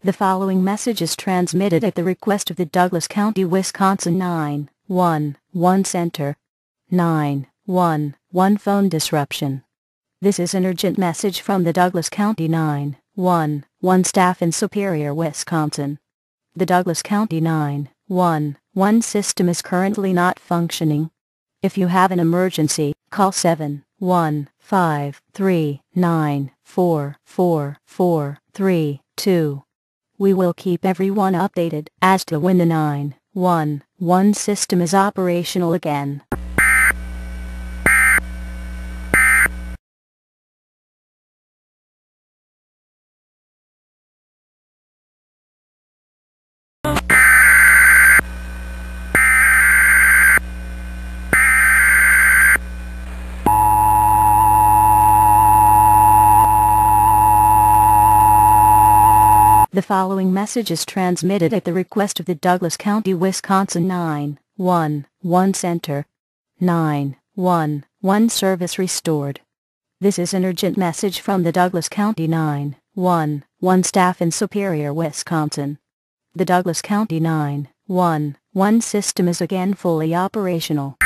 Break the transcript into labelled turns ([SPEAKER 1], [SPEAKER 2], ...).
[SPEAKER 1] The following message is transmitted at the request of the Douglas County, Wisconsin 911 Center. 911 phone disruption. This is an urgent message from the Douglas County 911 staff in Superior, Wisconsin. The Douglas County 911 system is currently not functioning. If you have an emergency, call 71539444432. We will keep everyone updated as to when the 911 system is operational again. The following message is transmitted at the request of the Douglas County, Wisconsin 911 Center. 911 service restored. This is an urgent message from the Douglas County 911 staff in Superior, Wisconsin. The Douglas County 911 system is again fully operational.